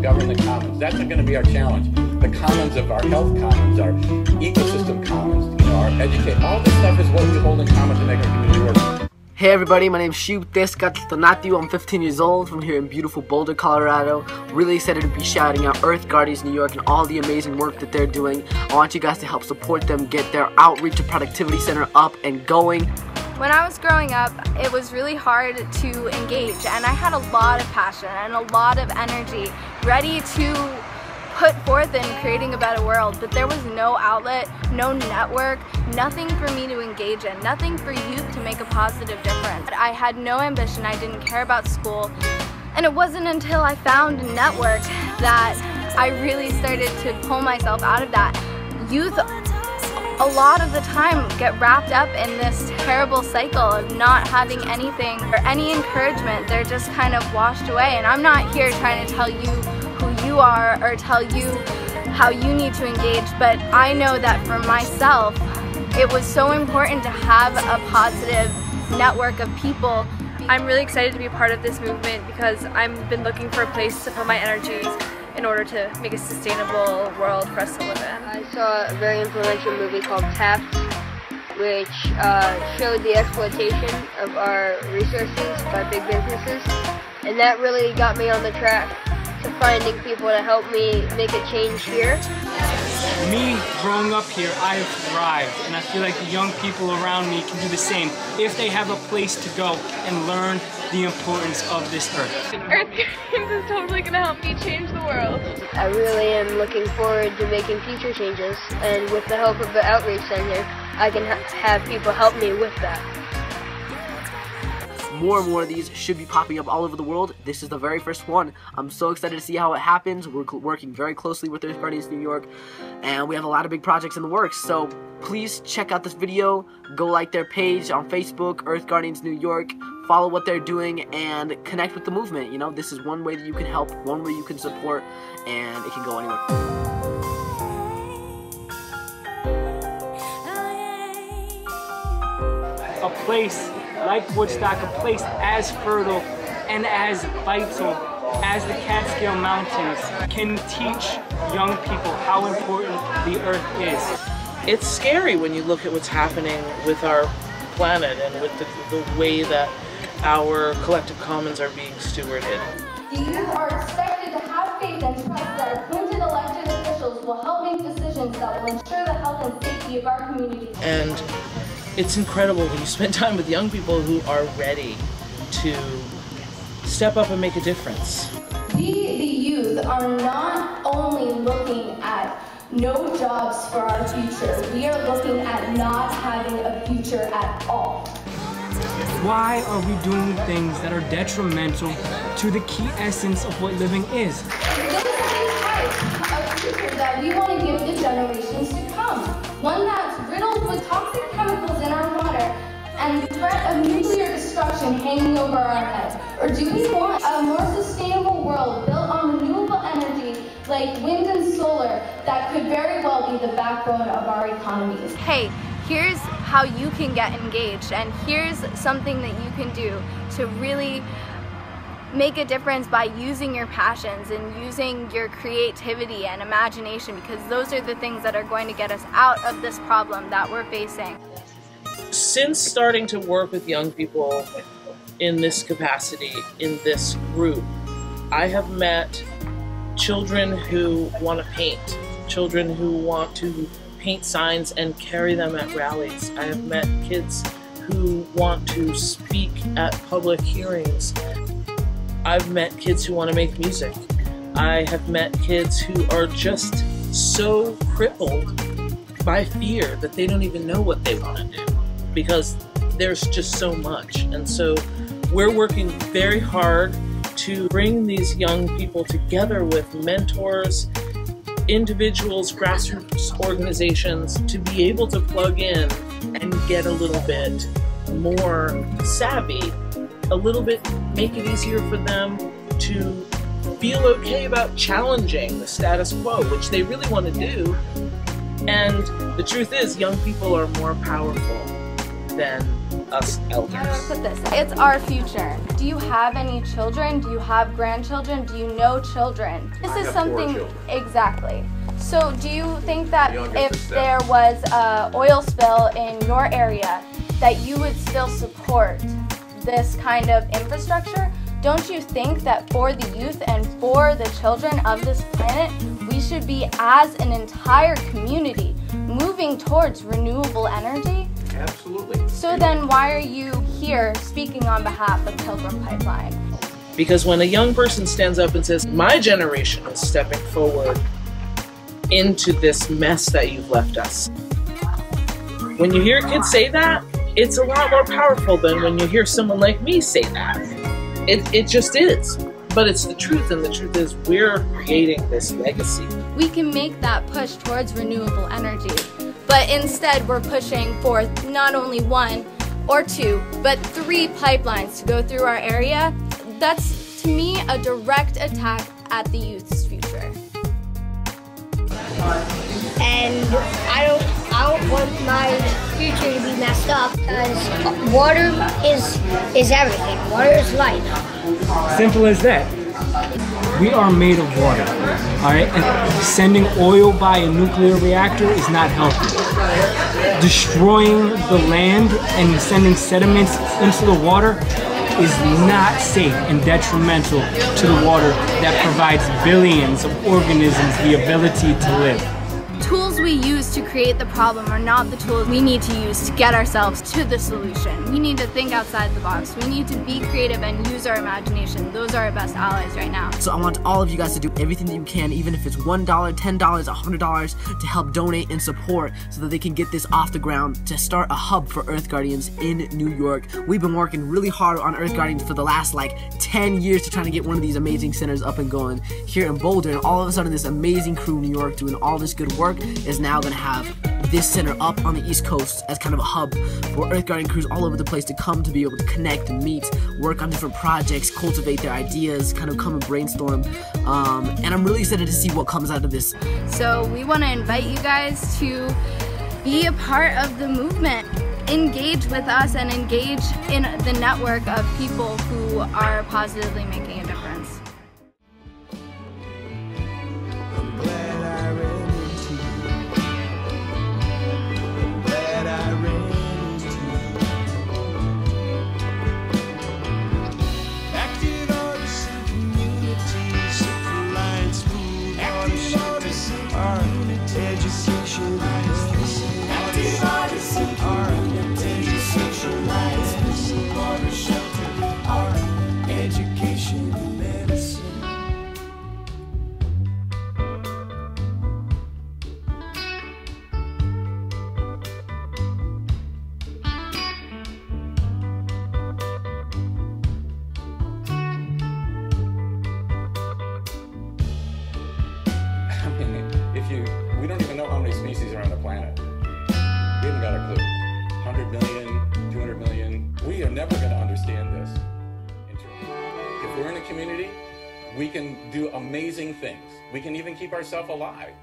govern the commons. That's going to be our challenge. The commons of our health commons, our ecosystem commons, our education, all this stuff is what we hold in common to make our community work. Hey everybody, my name's Shiu Tescat Tonatio. I'm 15 years old from here in beautiful Boulder, Colorado. Really excited to be shouting out Earth Guardians New York and all the amazing work that they're doing. I want you guys to help support them, get their Outreach and Productivity Center up and going. When I was growing up, it was really hard to engage, and I had a lot of passion and a lot of energy ready to put forth in creating a better world, but there was no outlet, no network, nothing for me to engage in, nothing for youth to make a positive difference. I had no ambition, I didn't care about school, and it wasn't until I found a network that I really started to pull myself out of that. Youth, a lot of the time, get wrapped up in this terrible cycle of not having anything or any encouragement. They're just kind of washed away, and I'm not here trying to tell you who you are or tell you how you need to engage, but I know that for myself it was so important to have a positive network of people. I'm really excited to be a part of this movement because I've been looking for a place to put my energy in order to make a sustainable world for us to live in. I saw a very influential movie called Taft, which showed the exploitation of our resources by big businesses, and that really got me on the track to finding people to help me make a change here. Me, growing up here, I've thrived, and I feel like the young people around me can do the same if they have a place to go and learn the importance of this earth. Earth Guardians is totally going to help me change the world. I really am looking forward to making future changes, and with the help of the Outreach Center, I can have people help me with that. More and more of these should be popping up all over the world. This is the very first one. I'm so excited to see how it happens. We're working very closely with Earth Guardians New York, and we have a lot of big projects in the works. So please check out this video. Go like their page on Facebook, Earth Guardians New York. Follow what they're doing and connect with the movement. This is one way that you can help, one way you can support, and it can go anywhere. A place like Woodstock, a place as fertile and as vital as the Catskill Mountains, can teach young people how important the earth is. It's scary when you look at what's happening with our planet and with the way that our collective commons are being stewarded. The youth are expected to have faith and trust that appointed elected officials will help make decisions that will ensure the health and safety of our community. And it's incredible when you spend time with young people who are ready to step up and make a difference. We, the youth, are not only looking at no jobs for our future, we are looking at not having a future at all. Why are we doing things that are detrimental to the key essence of what living is? This is a future that we want to give the generations to come. One that's riddled with toxic chemicals in our water and the threat of nuclear destruction hanging over our heads. Or do we want a more sustainable world built on renewable energy like wind and solar that could very well be the backbone of our economies? Hey, here's how you can get engaged, and here's something that you can do to really make a difference by using your passions and using your creativity and imagination, because those are the things that are going to get us out of this problem that we're facing. Since starting to work with young people in this capacity, in this group, I have met children who want to paint, children who want to paint signs and carry them at rallies. I have met kids who want to speak at public hearings. I've met kids who want to make music. I have met kids who are just so crippled by fear that they don't even know what they want to do because there's just so much. And so we're working very hard to bring these young people together with mentors, individuals, grassroots organizations, to be able to plug in and get a little bit more savvy, a little bit, make it easier for them to feel okay about challenging the status quo, which they really want to do. And the truth is, young people are more powerful than us elders. How do I put this? It's our future. Do you have any children? Do you have grandchildren? Do you know children? This is something, exactly. So do you think that if there was an oil spill in your area, that you would still support this kind of infrastructure? Don't you think that for the youth and for the children of this planet, we should be, as an entire community, moving towards renewable energy? Absolutely. So then why are you here speaking on behalf of Pilgrim Pipeline? Because when a young person stands up and says, my generation is stepping forward into this mess that you've left us. When you hear kids say that, it's a lot more powerful than when you hear someone like me say that. It just is. But it's the truth, and the truth is we're creating this legacy. We can make that push towards renewable energy, but instead we're pushing for not only 1 or 2, but 3 pipelines to go through our area. That's, to me, a direct attack at the youth's future. And I don't want my future to be messed up, because water is everything. Water is life. Simple as that. We are made of water, all right? And sending oil by a nuclear reactor is not healthy. Destroying the land and sending sediments into the water is not safe and detrimental to the water that provides billions of organisms the ability to live. Tools we use to create the problem are not the tools we need to use to get ourselves to the solution. We need to think outside the box. We need to be creative and use our imagination. Those are our best allies right now. So I want all of you guys to do everything that you can, even if it's $1, $10, $100, to help donate and support so that they can get this off the ground, to start a hub for Earth Guardians in New York. We've been working really hard on Earth Guardians for the last 10 years to try to get one of these amazing centers up and going here in Boulder, and all of a sudden this amazing crew in New York doing all this good work is now going to have this center up on the East Coast as kind of a hub for Earth Guardian crews all over the place to come to be able to connect and meet, work on different projects, cultivate their ideas, kind of come and brainstorm. And I'm really excited to see what comes out of this. So we want to invite you guys to be a part of the movement. Engage with us and engage in the network of people who are positively making a difference. We don't even know how many species are on the planet. We haven't got a clue. 100 million, 200 million. We are never going to understand this. If we're in a community, we can do amazing things. We can even keep ourselves alive.